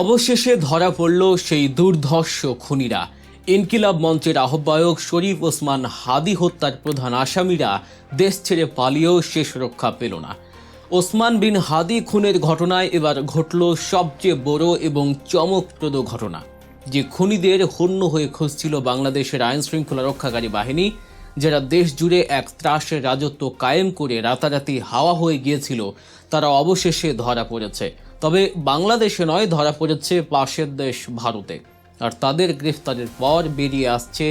অবশেষে ধরা পড়ল সেই দুর্ধর্ষ খুনিরা। ইনকিলাব মঞ্চের আহ্বায়ক শরীফ ওসমান হাদি হত্যার প্রধান আসামিরা দেশ ছেড়ে পালিয়েও শেষ রক্ষা পেল না। ওসমান বিন হাদি খুনের ঘটনায় এবার ঘটল সবচেয়ে বড় এবং চমকপ্রদ ঘটনা। যে খুনিদের হন্য হয়ে খুঁজছিল বাংলাদেশের আইন শৃঙ্খলা রক্ষাকারী বাহিনী, যারা দেশ জুড়ে এক ত্রাসের রাজত্ব কায়েম করে রাতারাতি হাওয়া হয়ে গিয়েছিল, তারা অবশেষে ধরা পড়েছে। তবে বাংলাদেশে নয়, ধরা পড়েছে পাশের দেশ ভারতে। আর তাদের গ্রেফতারের পর বেরিয়ে আসছে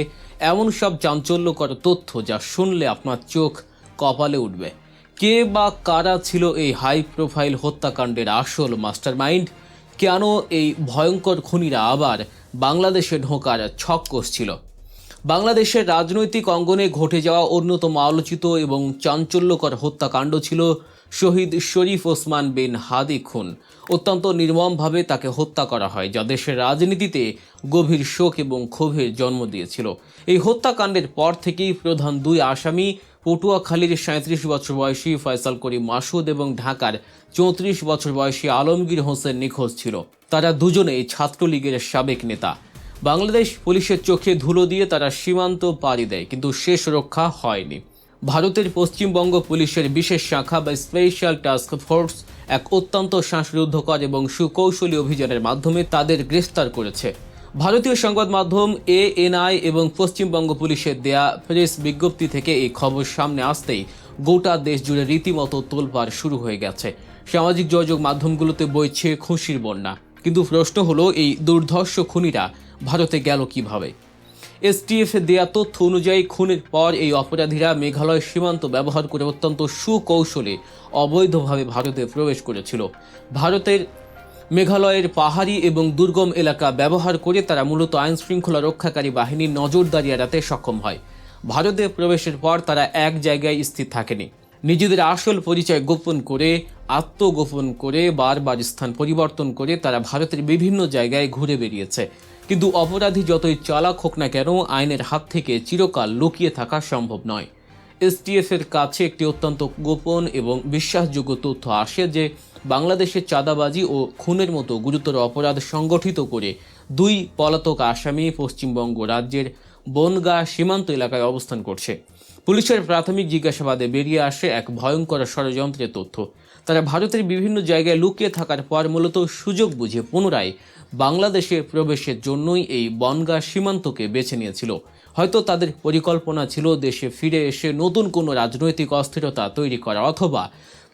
এমন সব চাঞ্চল্যকর তথ্য যা শুনলে আপনার চোখ কপালে উঠবে। কে বা কারা ছিল এই হাই প্রোফাইল হত্যাকাণ্ডের আসল মাস্টারমাইন্ড? কেন এই ভয়ঙ্কর খুনিরা আবার বাংলাদেশে ঢোকার ছক কষছিল? বাংলাদেশের রাজনৈতিক অঙ্গনে ঘটে যাওয়া অন্যতম আলোচিত এবং চাঞ্চল্যকর হত্যাকাণ্ড ছিল শহীদ শরীফ ওসমান বিন হাদি খুন। অত্যন্ত নির্মমভাবে তাকে হত্যা করা হয়, যা দেশের রাজনীতিতে গভীর শোক এবং ক্ষোভের জন্ম দিয়েছিল। এই হত্যাকাণ্ডের পর থেকেই প্রধান দুই আসামি, পটুয়াখালীর 37 বছর বয়সী ফয়সাল করিম মাসুদ এবং ঢাকার 34 বছর বয়সী আলমগীর হোসেন নিখোঁজ ছিল। তারা দুজনেই ছাত্রলীগের সাবেক নেতা। বাংলাদেশ পুলিশের চোখে ধুলো দিয়ে তারা সীমান্ত পাড়ি দেয়, কিন্তু শেষ রক্ষা হয়নি। ভারতের পশ্চিমবঙ্গ পুলিশের বিশেষ শাখা বা স্পেশাল টাস্ক ফোর্স এক অত্যন্ত শ্বাসরুদ্ধকর এবং সুকৌশলী অভিযানের মাধ্যমে তাদের গ্রেফতার করেছে। ভারতীয় সংবাদ মাধ্যম ANI এবং পশ্চিমবঙ্গ পুলিশের দেয়া প্রেস বিজ্ঞপ্তি থেকে এই খবর সামনে আসতেই গোটা দেশ জুড়ে রীতিমতো তোলপাড় শুরু হয়ে গেছে। সামাজিক যোগাযোগ মাধ্যমগুলোতে বইছে খুশির বন্যা। কিন্তু প্রশ্ন হলো, এই দুর্ধর্ষ খুনিরা ভারতে গেল কিভাবে? STF দেয়া তথ্য অনুযায়ী খুনের পর এই অপরাধীরা মেঘালয় সীমান্ত ব্যবহার করে অত্যন্ত সুকৌশলে অবৈধভাবে ভারতে প্রবেশ করেছিল। ভারতের মেঘালয়ের পাহাড়ি এবং দুর্গম এলাকা ব্যবহার করে তারা মূলত আইন শৃঙ্খলা রক্ষাকারী বাহিনীর নজরদারি এড়াতে সক্ষম হয়। ভারতে প্রবেশের পর তারা এক জায়গায় স্থির থাকেনি। নিজেদের আসল পরিচয় গোপন করে, আত্মগোপন করে, বারবার স্থান পরিবর্তন করে তারা ভারতের বিভিন্ন জায়গায় ঘুরে বেরিয়েছে। কিন্তু অপরাধী যতই চালাক হোক না কেন, আইনের হাত থেকে চিরকাল লুকিয়ে থাকা সম্ভব নয়। STF এর কাছে একটি অত্যন্ত গোপন এবং বিশ্বাসযোগ্য তথ্য আসে যে বাংলাদেশের চাঁদাবাজি ও খুনের মতো গুরুতর অপরাধ সংগঠিত করে দুই পলাতক আসামি পশ্চিমবঙ্গ রাজ্যের বনগাঁ সীমান্ত এলাকায় অবস্থান করছে। পুলিশের প্রাথমিক জিজ্ঞাসাবাদে বেরিয়ে আসে এক ভয়ঙ্কর ষড়যন্ত্রের তথ্য। তারা ভারতের বিভিন্ন জায়গায় লুকিয়ে থাকার পর মূলত সুযোগ বুঝে পুনরায় বাংলাদেশে প্রবেশের জন্যই এই বনগাঁ সীমান্তকে বেছে নিয়েছিল। হয়তো তাদের পরিকল্পনা ছিল দেশে ফিরে এসে নতুন কোনো রাজনৈতিক অস্থিরতা তৈরি করা অথবা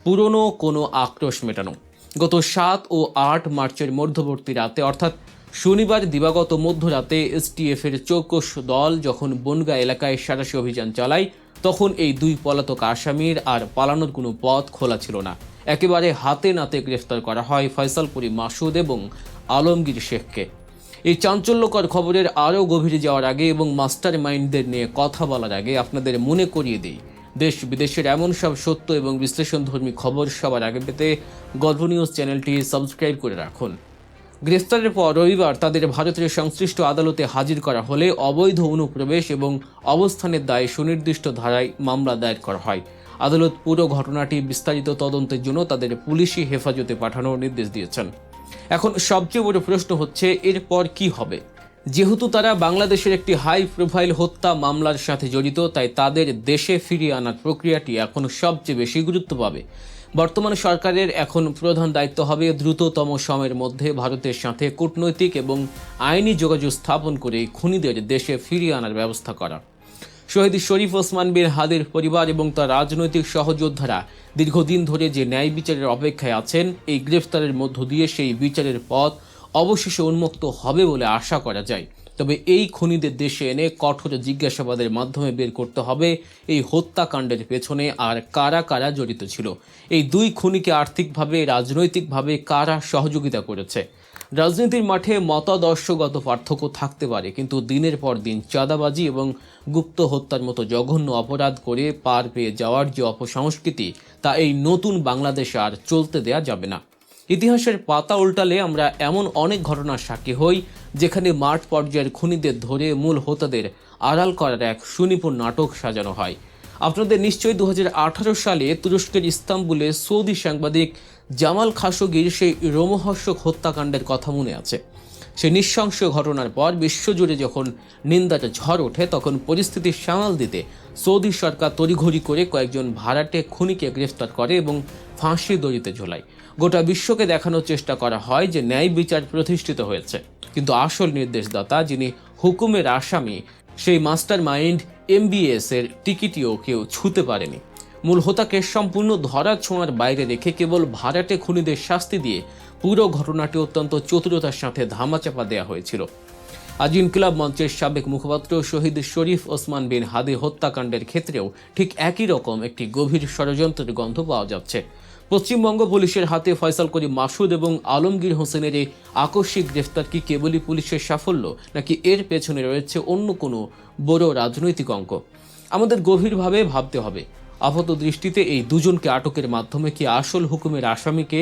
পুরনো কোনো আক্রোশ মেটানো। গত 7 ও 8 মার্চের মধ্যবর্তী রাতে, অর্থাৎ শনিবার দিবাগত মধ্যরাতে, STF এর চৌকস দল যখন বনগাঁ এলাকায় সাঁড়াশি অভিযান চালায়, তখন এই দুই পলাতক আসামির আর পালানোর কোনো পথ খোলা ছিল না। একেবারে হাতে নাতে গ্রেফতার করা হয় ফয়সাল করিম মাসুদ এবং আলমগীর শেখকে। এই চাঞ্চল্যকর খবরের আরও গভীরে যাওয়ার আগে এবং মাস্টার মাইন্ডদের নিয়ে কথা বলার আগে আপনাদের মনে করিয়ে দিই, দেশ বিদেশের এমন সব সত্য এবং বিশ্লেষণধর্মী খবর সবার আগে পেতে গল্প নিউজ চ্যানেলটি সাবস্ক্রাইব করে রাখুন। গ্রেফতারের পর রবিবার তাদের ভারতের সংশ্লিষ্ট আদালতে হাজির করা হলে অবৈধ অনুপ্রবেশ এবং অবস্থানের দায়ে সুনির্দিষ্ট ধারায় মামলা দায়ের করা হয়। আদালত পুরো ঘটনাটি বিস্তারিত তদন্তের জন্য তাদের পুলিশি হেফাজতে পাঠানোর নির্দেশ দিয়েছেন। এখন সবচেয়ে বড় প্রশ্ন হচ্ছে, এরপর কি হবে? যেহেতু তারা বাংলাদেশের একটি হাই প্রোফাইল হত্যা মামলার সাথে জড়িত, তাই তাদের দেশে ফিরিয়ে আনার প্রক্রিয়াটি এখন সবচেয়ে বেশি গুরুত্ব পাবে। বর্তমান সরকারের এখন প্রধান দায়িত্ব হবে দ্রুততম সময়ের মধ্যে ভারতের সাথে কূটনৈতিক এবং আইনি যোগাযোগ স্থাপন করে খুনিদের দেশে ফিরিয়ে আনার ব্যবস্থা করা। শহীদ শরীফ ওসমান বিন হাদির পরিবার এবং তার রাজনৈতিক সহযোদ্ধারা দীর্ঘদিন ধরে যে ন্যায় বিচারের অপেক্ষায় আছেন, এই গ্রেফতারের মধ্য দিয়ে সেই বিচারের পথ অবশেষে উন্মুক্ত হবে বলে আশা করা যায়। তবে এই খুনিদের দেশে এনে কঠোর জিজ্ঞাসাবাদের মাধ্যমে বের করতে হবে এই হত্যাকাণ্ডের পেছনে আর কারা কারা জড়িত ছিল। এই দুই খুনিকে আর্থিকভাবে, রাজনৈতিকভাবে কারা সহযোগিতা করেছে। রাজনীতির মাঠে মতাদর্শগত পার্থক্য থাকতে পারে, কিন্তু দিনের পর দিন চাঁদাবাজি এবং গুপ্ত হত্যার মতো জঘন্য অপরাধ করে পার পেয়ে যাওয়ার যে অপসংস্কৃতি, তা এই নতুন বাংলাদেশে আর চলতে দেয়া যাবে না। ইতিহাসের পাতা উল্টালে আমরা এমন অনেক ঘটনার সাক্ষী হই যেখানে মাঠ পর্যায়ের খুনিদের ধরে মূল হোতাদের আড়াল করার এক সুনিপুণ নাটক সাজানো হয়। আপনাদের নিশ্চয়ই 2018 সালে তুরস্কের ইস্তাম্বুলে সৌদি সাংবাদিক জামাল খাশোগির সেই রোমহর্ষক হত্যাকাণ্ডের কথা মনে আছে। সেই নৃশংস ঘটনার পর বিশ্বজুড়ে যখন নিন্দার ঝড় ওঠে, তখন পরিস্থিতি সামাল দিতে সৌদি সরকার তড়িঘড়ি করে কয়েকজন ভাড়াটে খুনিকে গ্রেফতার করে এবং ফাঁসি দড়িতে ঝোলায়। গোটা বিশ্বকে দেখানোর চেষ্টা করা হয় যে ন্যায় বিচার প্রতিষ্ঠিত হয়েছে, কিন্তু আসল নির্দেশদাতা, যিনি হুকুমের আসামি, সেই মাস্টার মাইন্ড MBS এর টিকিটিও কেউ ছুঁতে পারেনি। মূল হোতাকে সম্পূর্ণ ধরা ছোঁয়ার বাইরে রেখে কেবল ভাড়াটে খুনিদের শাস্তি দিয়ে পুরো ঘটনাটি অত্যন্ত চতুরতার সাথে ধামাচাপা দেওয়া হয়েছিল। আজ ইনকিলাব মঞ্চের সাবেক মুখপাত্র শহীদ শরীফ ওসমান বিন হাদি হত্যাকাণ্ডের ক্ষেত্রেও ঠিক একই রকম একটি গভীর ষড়যন্ত্রের গন্ধ পাওয়া যাচ্ছে। পশ্চিমবঙ্গ পুলিশের হাতে ফয়সাল করিম মাসুদ এবং আলমগীর হোসেনের এই আকস্মিক গ্রেফতার কি কেবলই পুলিশের সাফল্য, নাকি এর পেছনে রয়েছে অন্য কোনো বড় রাজনৈতিক অঙ্ক? আমাদের গভীরভাবে ভাবতে হবে। আপাত দৃষ্টিতে এই দুজনকে আটকের মাধ্যমে কি আসল হুকুমের আসামিকে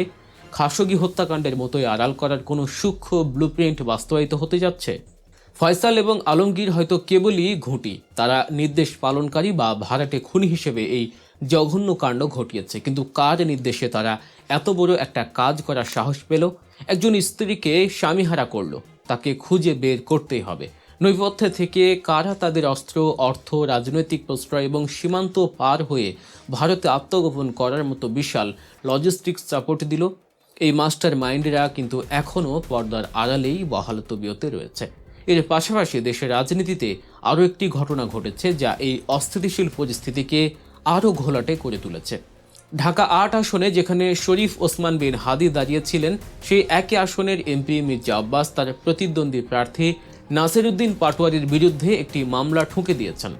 খাশোগি হত্যাকাণ্ডের মতোই আড়াল করার কোনো সূক্ষ্ম ব্লুপ্রিন্ট বাস্তবায়িত হতে যাচ্ছে? ফয়সাল এবং আলমগীর হয়তো কেবলই ঘুঁটি, তারা নির্দেশ পালনকারী বা ভাড়াটে খুনি হিসেবে এই জঘন্য কাণ্ড ঘটিয়েছে, কিন্তু কার নির্দেশে তারা এত বড় একটা কাজ করার সাহস পেল? একজন স্ত্রীকে স্বামীহারা করলো, তাকে খুঁজে বের করতেই হবে। নৈপথ্যে থেকে কারা তাদের অস্ত্র, অর্থ, রাজনৈতিক প্রশ্রয় এবং সীমান্ত পার হয়ে ভারতে আত্মগোপন করার মতো বিশাল লজিস্টিক্স সাপোর্ট দিল? এই মাস্টার মাইন্ডরা কিন্তু এখনও পর্দার আড়ালেই বহাল তবিয়তে রয়েছে। এর পাশাপাশি দেশের রাজনীতিতে আরও একটি ঘটনা ঘটেছে যা এই অস্থিতিশীল পরিস্থিতিকে আরও ঘোলাটে করে তুলেছে। ঢাকা ৮ আসনে যেখানে শরীফ ওসমান বিন হাদি দাঁড়িয়েছিলেন, সেই একই আসনের MP মির্জা আব্বাস তার প্রতিদ্বন্দ্বী প্রার্থী নাসিরউদ্দিন পাটোয়ারির বিরুদ্ধে একটি মামলা ঠুকে দিয়েছেন।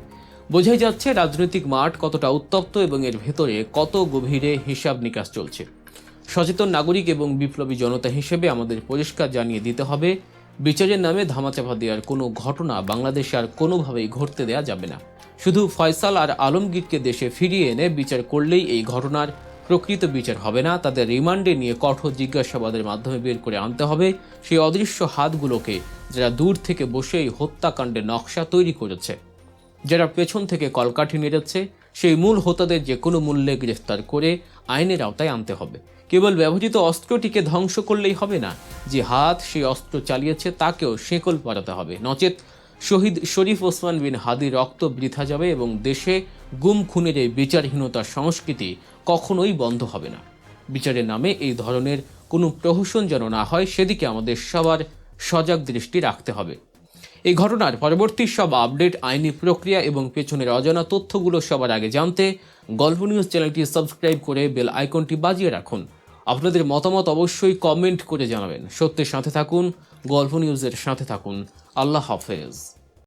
বোঝাই যাচ্ছে রাজনৈতিক মাঠ কতটা উত্তপ্ত এবং এর ভেতরে কত গভীরে হিসাব নিকাশ চলছে। সচেতন নাগরিক এবং বিপ্লবী জনতা হিসেবে আমাদের পরিষ্কার জানিয়ে দিতে হবে, বিচারের নামে ধামাচাপা দেওয়ার কোনো ঘটনা বাংলাদেশে আর কোনোভাবেই ঘটতে দেওয়া যাবে না। শুধু ফয়সাল আর আলমগীরকে দেশে ফিরিয়ে এনে বিচার করলেই এই ঘটনার প্রকৃত বিচার হবে না। তাদের রিমান্ডে নিয়ে কঠোর জিজ্ঞাসাবাদের মাধ্যমে বের করে আনতে হবে সেই অদৃশ্য হাতগুলোকে, যারা দূর থেকে বসে এই হত্যাকাণ্ডের নকশা তৈরি করেছে, যারা পেছন থেকে কলকাঠি নেড়েছে। সেই মূল হোতাদের যে কোনো মূল্যে গ্রেফতার করে আইনের আওতায় আনতে হবে। কেবল ব্যবহৃত অস্ত্রটিকে ধ্বংস করলেই হবে না, যে হাত সেই অস্ত্র চালিয়েছে তাকেও শেকল পরাতে হবে, নচেত শহীদ শরীফ ওসমান বিন হাদির রক্ত বৃথা যাবে এবং দেশে গুম খুনের এই বিচারহীনতার সংস্কৃতি কখনোই বন্ধ হবে না। বিচারের নামে এই ধরনের কোনো প্রহসন যেন না হয়, সেদিকে আমাদের সবার সজাগ দৃষ্টি রাখতে হবে। এই ঘটনার পরবর্তী সব আপডেট, আইনি প্রক্রিয়া এবং পেছনের অজানা তথ্যগুলো সবার আগে জানতে গল্প নিউজ চ্যানেলটি সাবস্ক্রাইব করে বেল আইকনটি বাজিয়ে রাখুন। আপনাদের মতামত অবশ্যই কমেন্ট করে জানাবেন। সত্যের সাথে থাকুন, গল্প নিউজের সাথে থাকুন। আল্লাহ হাফেজ।